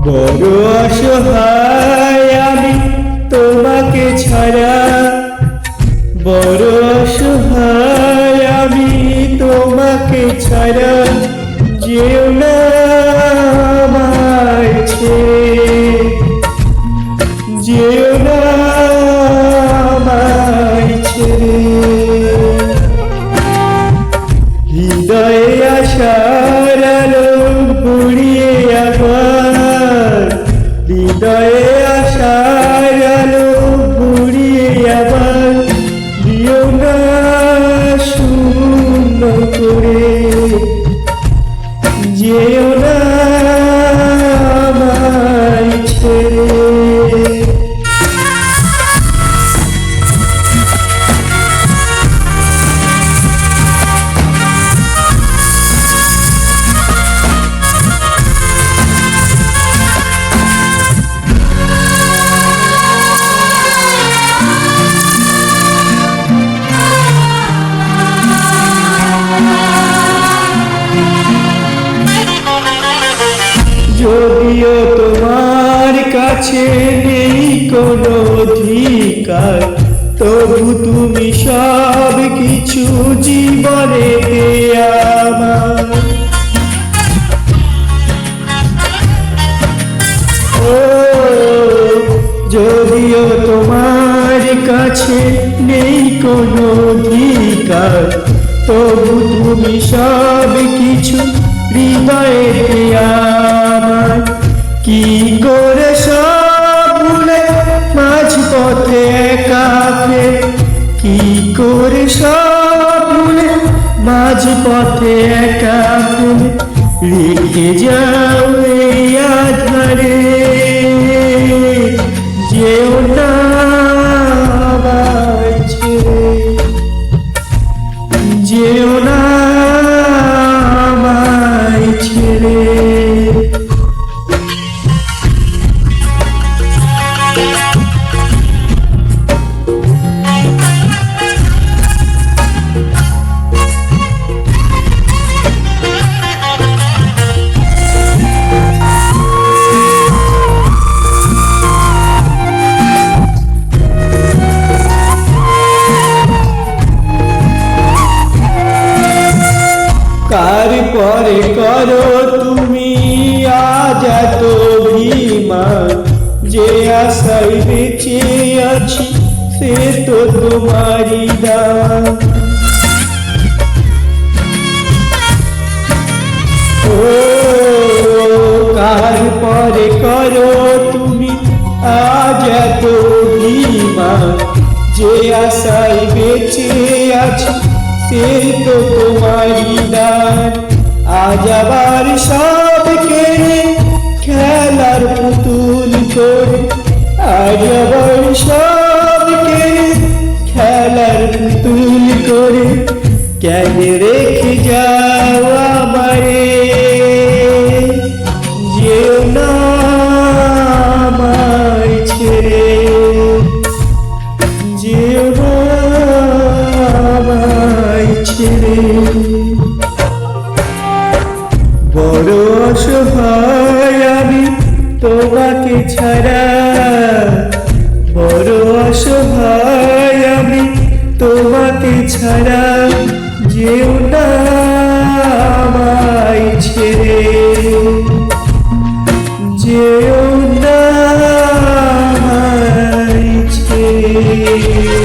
বড় অসহায় আমি তোমাকে ছাড়া, বড় অসহায় আমি তোমাকে ছাড়া, যেও না আমায় ছেড়ে, যেও না আমায় ছেড়ে। হৃদয়ে আশার আলো পুড়িয়ে আবার, হৃদয়ে আশার আলো পুড়িয়ে আবার, দিও না শূন্য করে, যেও না আমায় ছেড়ে। যদিও তোমার কাছে নেই কোনো অধিকার, তবু তুমি সব কিছু জীবনে দেয়া আমার। ও যদিও তোমার কাছে নেই কোনো অধিকার, তবু তুমি সব কিছু হৃদয়ে দেয়া আমার। কি করে সব ভুলে মাঝ পথে একা ফের, কি করে সব ভুলে মাঝ পথে একা ফের, রেখে যাও এই আধারে, যেও না আমায় ছেড়ে, যেও না আমায় ছেড়ে। কার পরে করো তুমি আজ এত অভিমান, যে আশায় বেঁচে আছি সে তো তোমারই দান। ও কার পরে করো তুমি আজ এত অভিমান, যে আশায় বেঁচে আছি সে তো তোমারই দান। আজ আবার সব কেড়ে খেলার পুতুল করে, আজ আবার সব কেড়ে খেলার পুতুল করে, কেন রেখে যাও আমারে, যেও না আমায় ছেড়ে, যেও না আমায় ছেড়ে। বড় অসহায় আমি তোমাকে ছাড়া, বড় অসহায় আমি তোমাকে ছাড়া, যেও না আমায় ছেড়ে, যেও না আমায় ছেড়ে।